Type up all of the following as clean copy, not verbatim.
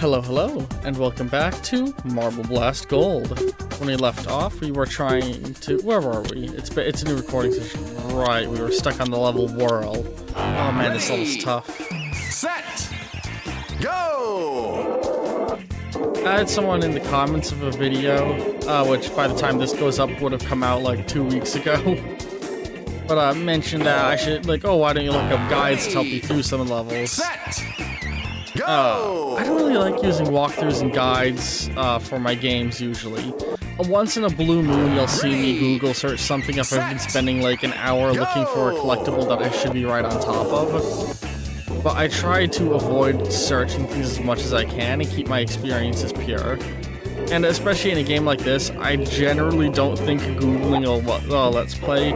Hello, and welcome back to Marble Blast Gold. When we left off, we were trying to... Where were we? It's a new recording session. Right, we were stuck on the level Whirl. Oh man, this level's tough. Set! Go! I had someone in the comments of a video, which by the time this goes up would have come out like 2 weeks ago. But mentioned that I should, like, oh, why don't you look up guides to help you through some of the levels? Set! Go! I don't really like using walkthroughs and guides for my games usually. Once in a blue moon you'll see me Google search something if I've been spending like an hour looking for a collectible that I should be right on top of. But I try to avoid searching things as much as I can and keep my experiences pure. And especially in a game like this, I generally don't think Googling a Let's Play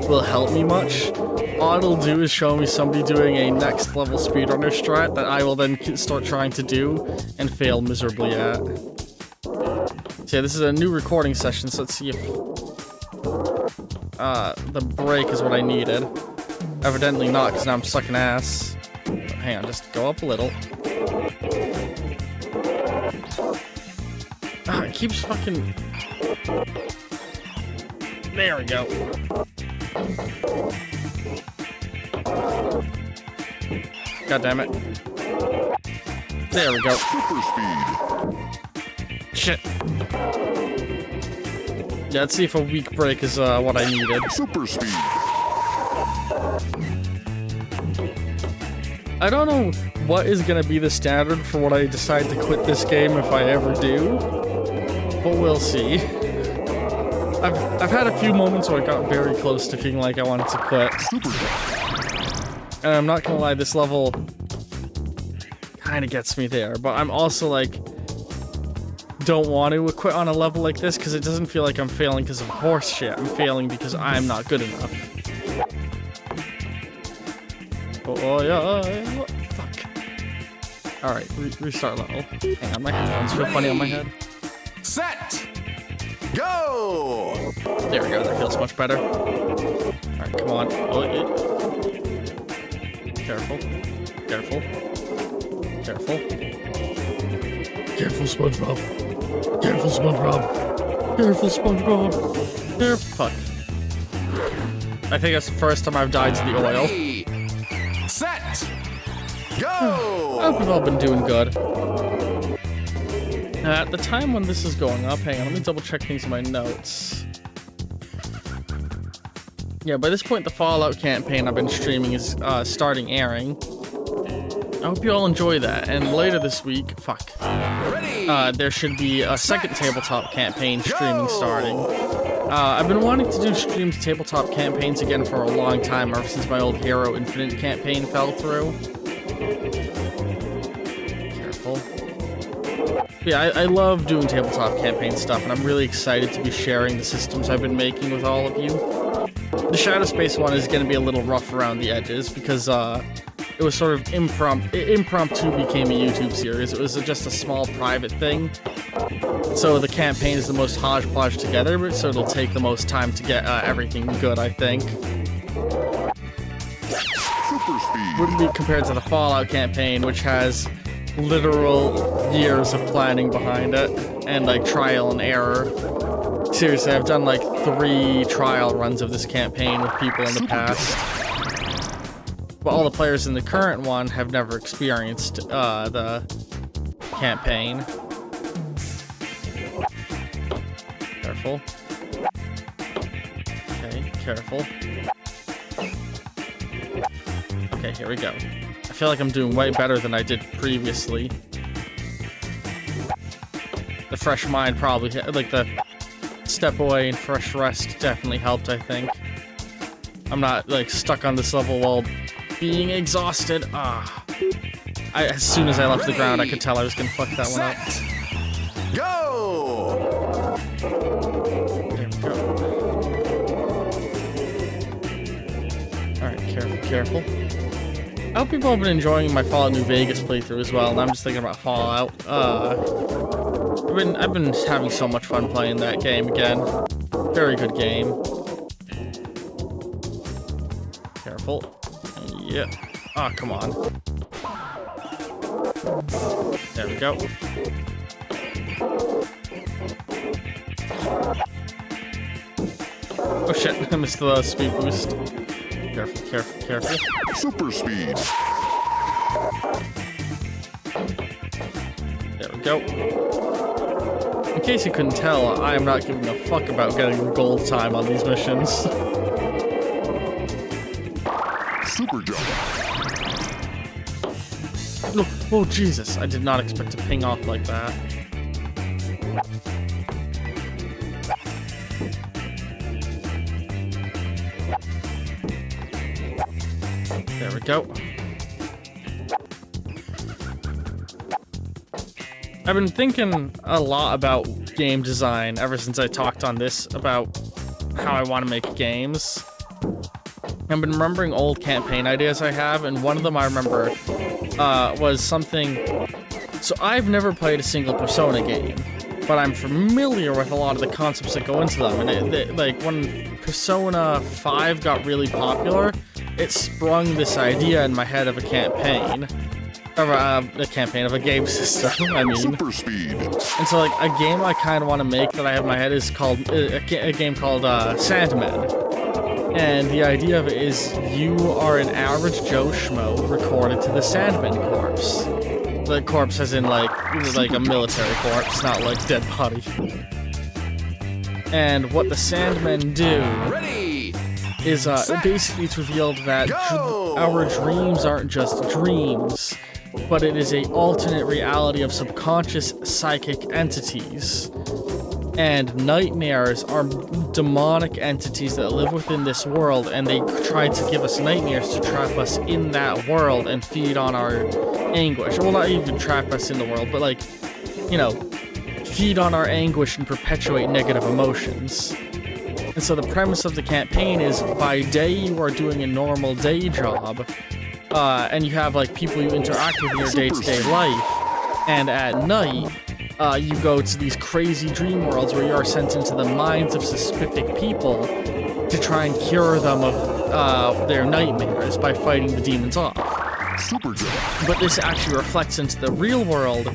will help me much. All it'll do is show me somebody doing a next level speedrunner strat that I will then start trying to do and fail miserably at. So yeah, this is a new recording session, so let's see if the break is what I needed. Evidently not, because now I'm sucking ass. But hang on, just go up a little. It keeps fucking... There we go. God damn it. There we go. Super speed. Shit. Yeah, let's see if a weak break is what I needed. Super speed. I don't know what is gonna be the standard for what I decide to quit this game if I ever do, but we'll see. I've had a few moments where I got very close to feeling like I wanted to quit. And I'm not gonna lie, this level kind of gets me there, but I'm also like, don't want to quit on a level like this because it doesn't feel like I'm failing because of horse shit. I'm failing because I'm not good enough. Oh yeah, fuck. Alright, restart level. Hang on, my headphones feel funny on my head. Set! Go! There we go, that feels much better. Alright, come on. Careful. Careful. Careful. Careful, SpongeBob. Careful, SpongeBob. Careful, SpongeBob. Careful. Fuck. I think that's the first time I've died to the oil. Set! Go! I hope we've all been doing good. At the time when this is going up, hang on, let me double check things in my notes. Yeah, by this point the Fallout campaign I've been streaming is starting airing. I hope you all enjoy that, and later this week, there should be a second tabletop campaign streaming starting. I've been wanting to do streamed tabletop campaigns again for a long time, ever since my old Halo Infinite campaign fell through. Careful. Yeah, I love doing tabletop campaign stuff, and I'm really excited to be sharing the systems I've been making with all of you. The Shadow Space one is going to be a little rough around the edges, because it was sort of impromptu became a YouTube series. It was just a small private thing. So the campaign is the most hodgepodge together, but so it'll take the most time to get everything good, I think. Super speed. Wouldn't be compared to the Fallout campaign, which has literal years of planning behind it, and like trial and error. Seriously, I've done like 3 trial runs of this campaign with people in the past. But all the players in the current one have never experienced the campaign. Careful. Okay, careful. Okay, here we go. I feel like I'm doing way better than I did previously. The fresh mind probably, like the step away and fresh rest definitely helped, I think. I'm not like stuck on this level while being exhausted. As soon as I left the ground, I could tell I was gonna fuck that one up. Go! There we go. Alright, careful. I hope people have been enjoying my Fallout New Vegas playthrough as well, and I'm just thinking about Fallout. I've been having so much fun playing that game again. Very good game. Careful. Yeah. Oh, come on. There we go. Oh shit, I missed the speed boost. Careful, careful, careful. Super speed. There we go. In case you couldn't tell, I am not giving a fuck about getting gold time on these missions. Super jump. Oh, Jesus, I did not expect to ping off like that. There we go. I've been thinking a lot about game design ever since I talked on this about how I want to make games. I've been remembering old campaign ideas I have, and one of them I remember was something... So I've never played a single Persona game, but I'm familiar with a lot of the concepts that go into them. And like when Persona 5 got really popular, it sprung this idea in my head of a campaign. Of a game system, I mean. Super speed. And so, like, a game I kind of want to make that I have in my head is called a game called Sandman. And the idea of it is you are an average Joe Schmo recorded to the Sandman corpse. The corpse as in, like a military corpse, not like dead body. And what the Sandmen do is basically it's revealed that our dreams aren't just dreams, but it is a alternate reality of subconscious psychic entities. And nightmares are demonic entities that live within this world, and they try to give us nightmares to trap us in that world and feed on our anguish. Well, not even trap us in the world, but, like, you know, feed on our anguish and perpetuate negative emotions. And so the premise of the campaign is, by day you are doing a normal day job, and you have, like, people you interact with in your day-to-day life, and at night, you go to these crazy dream worlds where you are sent into the minds of specific people to try and cure them of their nightmares by fighting the demons off. Super jump. But this actually reflects into the real world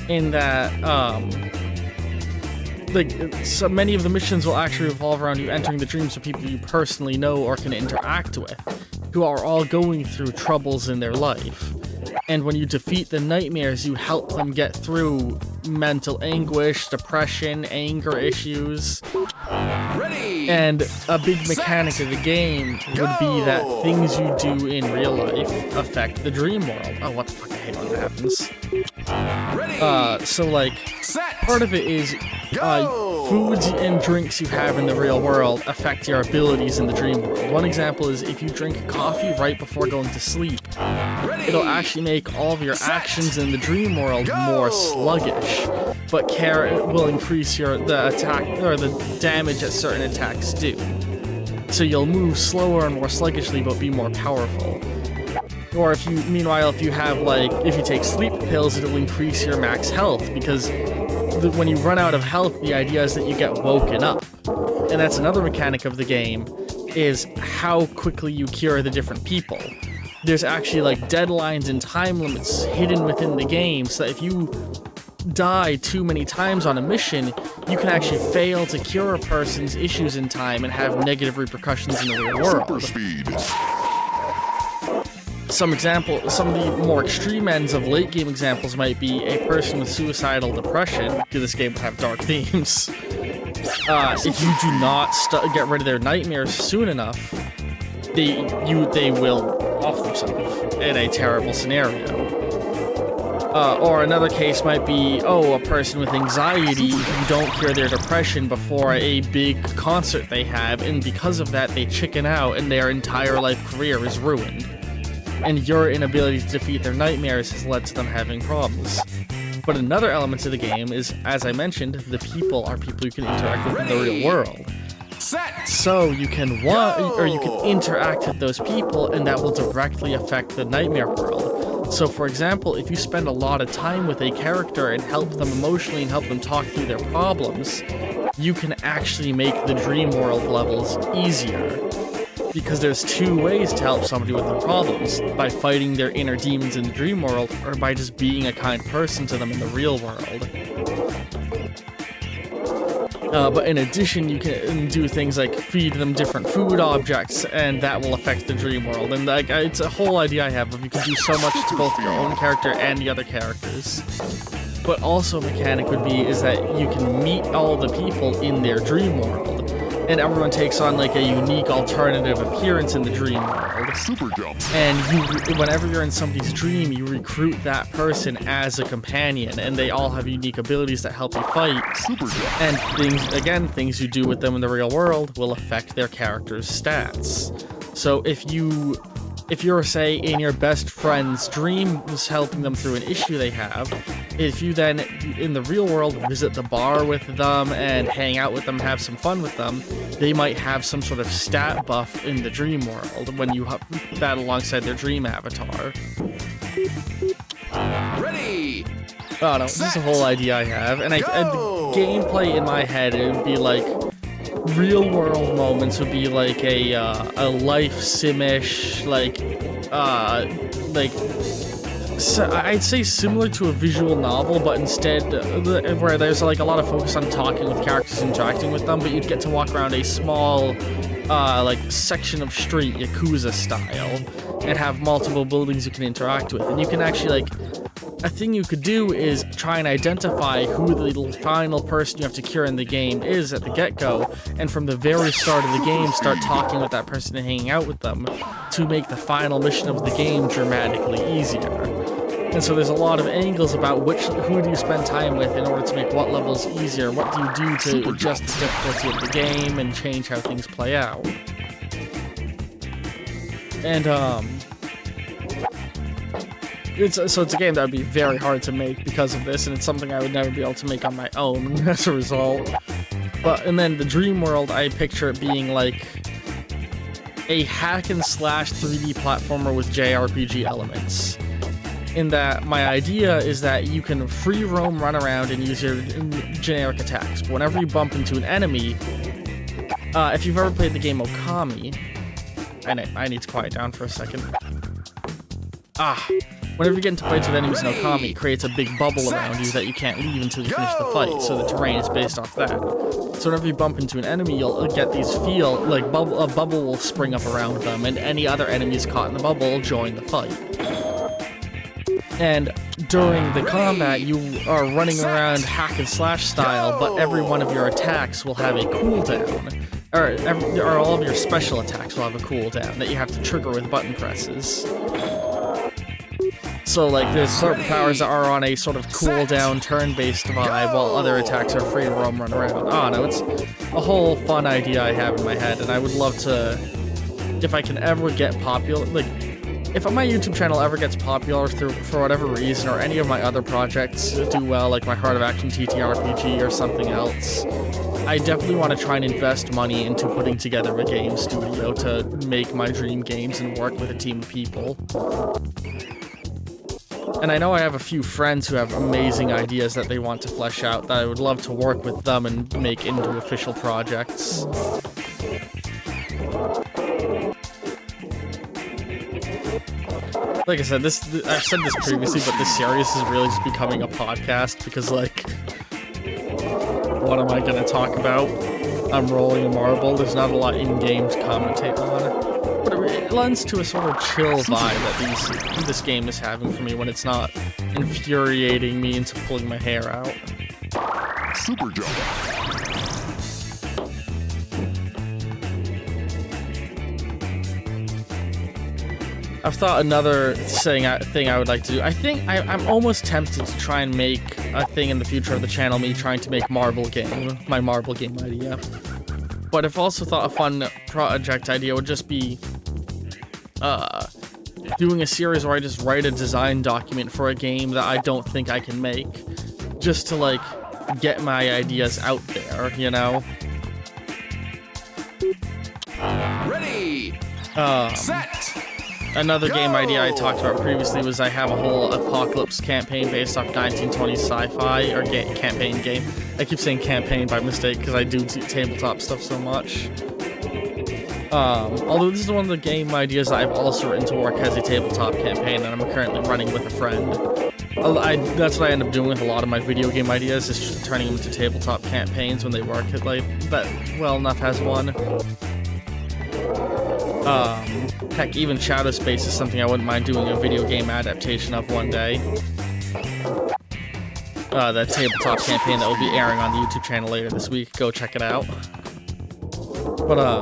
in that, like, so many of the missions will actually revolve around you entering the dreams of people you personally know or can interact with, who are all going through troubles in their life. And when you defeat the nightmares, you help them get through mental anguish, depression, anger issues. Ready. And a big mechanic of the game would be that things you do in real life affect the dream world. Oh, what the fuck, I hate when that happens. So, like, part of it is foods and drinks you have in the real world affect your abilities in the dream world. One example is if you drink coffee right before going to sleep, it'll actually make all of your actions in the dream world more sluggish, but carrot will increase the attack or the damage that certain attacks do. So you'll move slower and more sluggishly, but be more powerful. Or if you have, like, if you take sleep pills, it'll increase your max health, because when you run out of health, the idea is that you get woken up. And that's another mechanic of the game, is how quickly you cure the different people. There's actually, like, deadlines and time limits hidden within the game, so that if you die too many times on a mission, you can actually fail to cure a person's issues in time and have negative repercussions in the real world. Super speed. Some of the more extreme ends of late game examples might be a person with suicidal depression, because this game would have dark themes. If you do not get rid of their nightmares soon enough, they will off themselves in a terrible scenario. Or another case might be, a person with anxiety, you don't cure their depression before a big concert they have, and because of that they chicken out and their entire life career is ruined. And your inability to defeat their nightmares has led to them having problems. But another element of the game is, as I mentioned, the people are people you can interact with in the real world. So you can interact with those people, and that will directly affect the nightmare world. So for example, if you spend a lot of time with a character and help them emotionally and help them talk through their problems, you can actually make the dream world levels easier. because there's two ways to help somebody with their problems: by fighting their inner demons in the dream world, or by just being a kind person to them in the real world. But in addition, you can do things like feed them different food objects, and that will affect the dream world. And like, it's a whole idea I have of you can do so much to both your own character and the other characters. But also a mechanic would be is that you can meet all the people in their dream world, and everyone takes on like a unique alternative appearance in the dream world. Super jump. And whenever you're in somebody's dream, you recruit that person as a companion, and they all have unique abilities that help you fight. Super jump. And things you do with them in the real world will affect their character's stats. So if you're, say, in your best friend's dreams helping them through an issue they have, if you then, in the real world, visit the bar with them and hang out with them, have some fun with them, they might have some sort of stat buff in the dream world when you battle alongside their dream avatar. Ready. Oh no, this is a whole idea I have, and the gameplay in my head, it would be like, real world moments would be like a life sim-ish, so I'd say similar to a visual novel, but instead where there's like a lot of focus on talking with characters, interacting with them, but you'd get to walk around a small section of street, Yakuza style, and have multiple buildings you can interact with, and you can actually a thing you could do is try and identify who the final person you have to cure in the game is at the get-go, and from the very start of the game start talking with that person and hanging out with them to make the final mission of the game dramatically easier. And so there's a lot of angles about who do you spend time with in order to make what levels easier, what do you do to adjust the difficulty of the game and change how things play out. And it's a game that would be very hard to make because of this, and it's something I would never be able to make on my own as a result. And then the dream world, I picture it being like a hack and slash 3D platformer with JRPG elements. In that, my idea is that you can free roam, run around, and use your generic attacks. But whenever you bump into an enemy, if you've ever played the game Okami, I need to quiet down for a second. Whenever you get into fights with enemies in Okami, it creates a big bubble around you that you can't leave until you finish the fight, so the terrain is based off that. So whenever you bump into an enemy, you'll get these a bubble will spring up around them, and any other enemies caught in the bubble will join the fight. And during the combat, you are running around hack and slash style, but every one of your attacks will have a cooldown. Or all of your special attacks will have a cooldown that you have to trigger with button presses. So, there's certain powers that are on a sort of cooldown, turn-based vibe, while other attacks are free to roam, run around. Oh, no, it's a whole fun idea I have in my head, and I would love to, if I can ever get popular, if my YouTube channel ever gets popular for whatever reason, or any of my other projects do well, like my Heart of Action TTRPG or something else, I definitely want to try and invest money into putting together a game studio to make my dream games and work with a team of people. And I know I have a few friends who have amazing ideas that they want to flesh out that I would love to work with them and make into official projects. Like I said, I've said this previously, but this series is really just becoming a podcast because, what am I going to talk about? I'm rolling a marble. There's not a lot in-game to commentate on. But it lends to a sort of chill vibe that this game is having for me when it's not infuriating me into pulling my hair out. Super jump. I've thought another thing I would like to do. I think I'm almost tempted to try and make a thing in the future of the channel, me trying to make my marble game idea. But I've also thought a fun project idea would just be doing a series where I just write a design document for a game that I don't think I can make, just to get my ideas out there, you know? Ready. Set. Another game idea I talked about previously was I have a whole apocalypse campaign based off 1920s sci-fi, or campaign game. I keep saying campaign by mistake because I do tabletop stuff so much. Although this is one of the game ideas that I've also written to work as a tabletop campaign, and I'm currently running with a friend. That's what I end up doing with a lot of my video game ideas, is turning them into tabletop campaigns when they work. Well, enough has one. Heck, even Shadow Space is something I wouldn't mind doing a video game adaptation of one day. That tabletop campaign that will be airing on the YouTube channel later this week. Go check it out. But,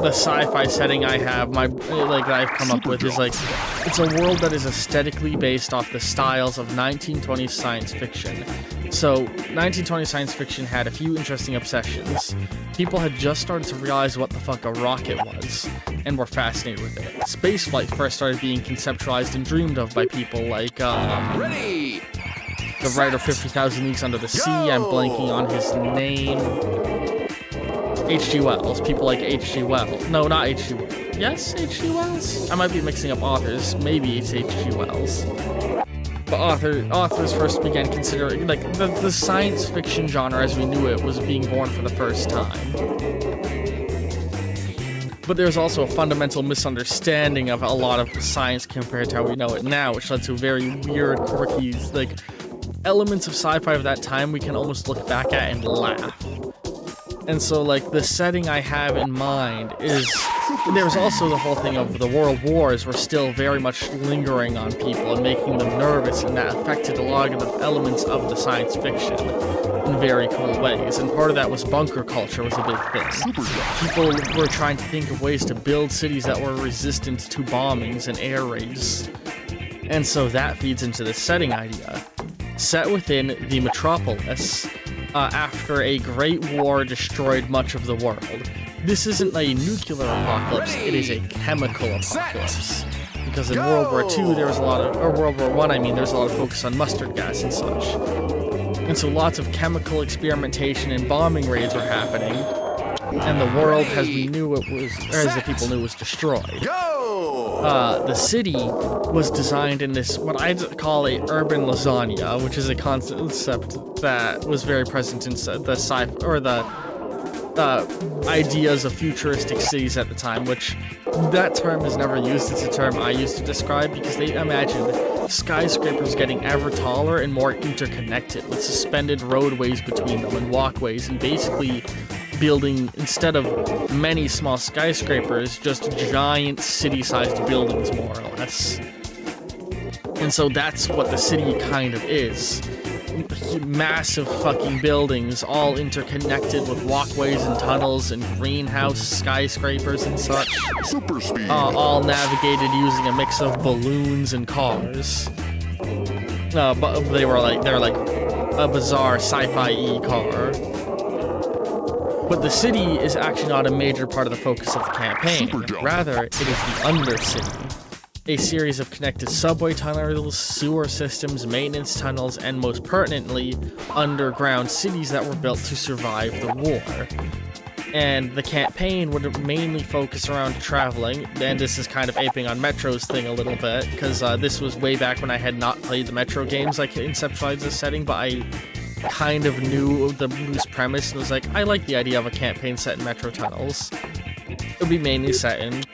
the sci-fi setting I have, that I've come up with is it's a world that is aesthetically based off the styles of 1920s science fiction. So, 1920s science fiction had a few interesting obsessions. People had just started to realize what the fuck a rocket was, and were fascinated with it. Spaceflight first started being conceptualized and dreamed of by people like, Ready. the writer 50,000 Leagues Under the Sea, I'm blanking on his name. H.G. Wells, people like H.G. Wells. No, not H.G. Wells. Yes, H.G. Wells? I might be mixing up authors. Maybe it's H.G. Wells. But authors first began considering, the science fiction genre as we knew it was being born for the first time. But there's also a fundamental misunderstanding of a lot of science compared to how we know it now, which led to very weird, quirky, elements of sci-fi of that time we can almost look back at and laugh. And so, the setting I have in mind is, there's also the whole thing of the world wars were still very much lingering on people and making them nervous, and that affected a lot of the elements of the science fiction in very cool ways. And part of that was bunker culture was a big thing. People were trying to think of ways to build cities that were resistant to bombings and air raids. And so that feeds into the setting idea. Set within the metropolis, after a great war destroyed much of the world. This isn't a nuclear apocalypse, it is a chemical apocalypse. Because in World War II, there was World War I, there was a lot of focus on mustard gas and such. And so lots of chemical experimentation and bombing raids were happening, and the world as we knew it was, or as the people knew, was destroyed. The city was designed in this, what I'd call a urban lasagna, which is a concept that was very present in the sci-fi, or the ideas of futuristic cities at the time, which that term is never used. It's a term I used to describe because they imagined skyscrapers getting ever taller and more interconnected, with suspended roadways between them and walkways, and basically building, instead of many small skyscrapers, just giant city-sized buildings, more or less. And so that's what the city kind of is. Massive fucking buildings, all interconnected with walkways and tunnels and greenhouse skyscrapers and such. Super speed. All navigated using a mix of balloons and cars. But they're like a bizarre sci-fi-y car. But the city is actually not a major part of the focus of the campaign. Rather, it is the Undercity. A series of connected subway tunnels, sewer systems, maintenance tunnels, and most pertinently, underground cities that were built to survive the war. And the campaign would mainly focus around traveling, and this is kind of aping on Metro's thing a little bit, because this was way back when I had not played the Metro games I conceptualized this setting, but I kind of knew the loose premise and was like, I like the idea of a campaign set in Metro tunnels. It would be mainly set in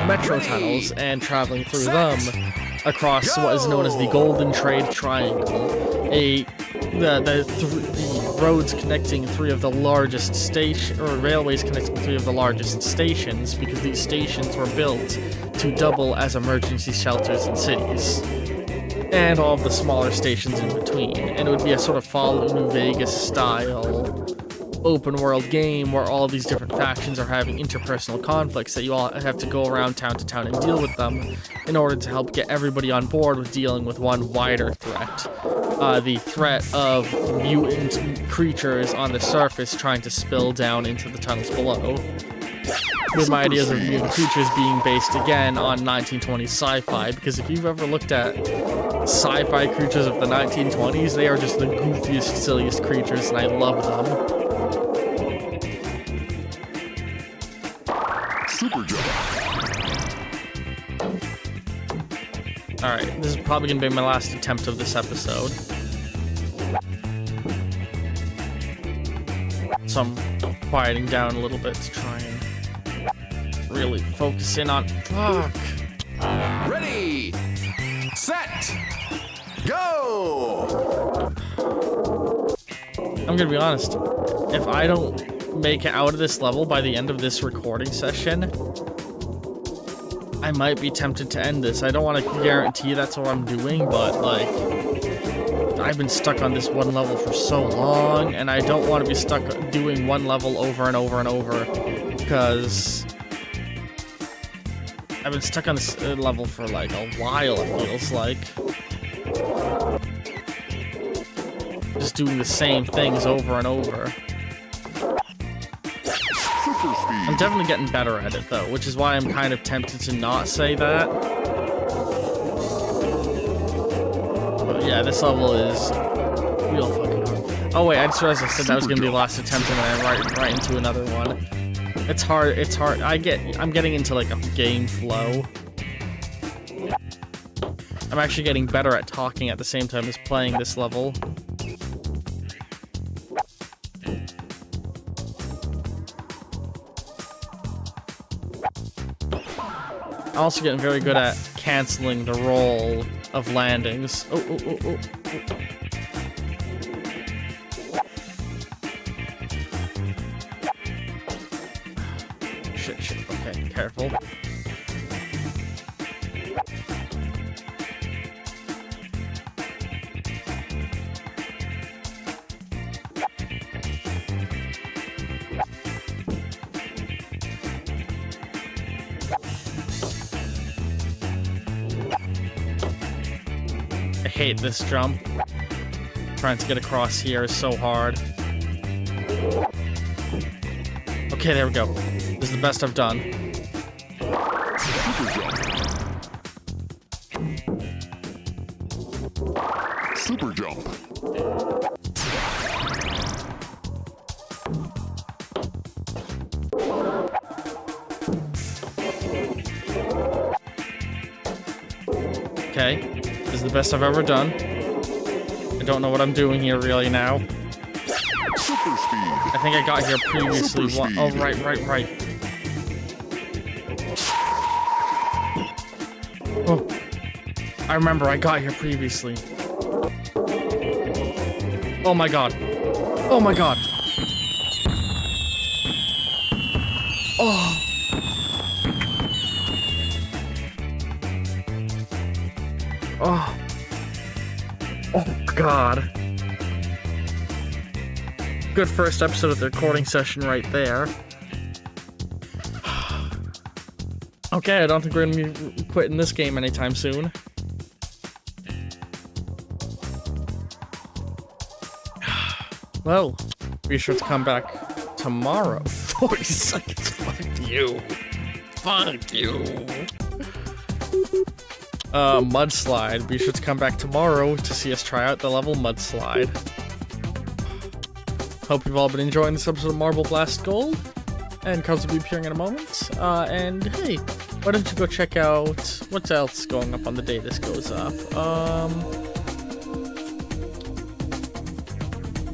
Metro tunnels and traveling through them across what is known as the Golden Trade Triangle, the roads connecting three of the largest railways connecting three of the largest stations, because these stations were built to double as emergency shelters in cities, and all of the smaller stations in between. And it would be a sort of Fallout New Vegas style open world game where all of these different factions are having interpersonal conflicts that you all have to go around town to town and deal with them in order to help get everybody on board with dealing with one wider threat. The threat of mutant creatures on the surface trying to spill down into the tunnels below. With my ideas of mutant creatures being based again on 1920s sci-fi, because if you've ever looked at sci-fi creatures of the 1920s, they are just the goofiest, silliest creatures, and I love them. Super jump. Alright, this is probably going to be my last attempt of this episode. So I'm quieting down a little bit to try and really focus in on... Fuck! Ready, set, go! I'm gonna be honest. If I don't make it out of this level by the end of this recording session, I might be tempted to end this. I don't want to guarantee that's what I'm doing, but, like, I've been stuck on this one level for so long, and I don't want to be stuck doing one level over and over and over, because I've been stuck on this level for, like, a while, it feels like. Just doing the same things over and over. I'm definitely getting better at it, though, which is why I'm kind of tempted to not say that. But yeah, this level is real fucking hard. Oh wait, I just realized I said that was gonna be the last attempt, and then I right into another one. It's hard. It's hard. I'm getting into like a game flow. I'm actually getting better at talking at the same time as playing this level. I'm also getting very good at canceling the roll of landings. Oh, oh, oh, oh, oh. Shit, shit. Okay, careful. I hate this jump. Trying to get across here is so hard. Okay, there we go. This is the best I've done. Super jump. Okay, this is the best I've ever done. I don't know what I'm doing here really now. Super speed. I think I got here previously. Oh, right. Oh, I remember I got here previously. Oh my god. Oh my god. Oh. Oh. Oh god. Good first episode of the recording session right there. Okay, I don't think we're gonna be quitting this game anytime soon. Well, be sure to come back tomorrow. 40 seconds. Fuck you. Fuck you. Mudslide. Be sure to come back tomorrow to see us try out the level Mudslide. Hope you've all been enjoying this episode of Marble Blast Gold. And cards will be appearing in a moment. And hey, why don't you go check out what's else going up on the day this goes up.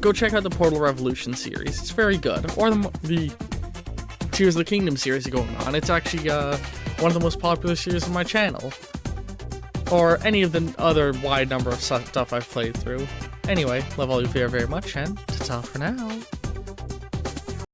Go check out the Portal Revolution series. It's very good. Or the Tears of the Kingdom series going on. It's actually one of the most popular series on my channel. Or any of the other wide number of stuff I've played through. Anyway, love all you very, very much, and ta-ta for now.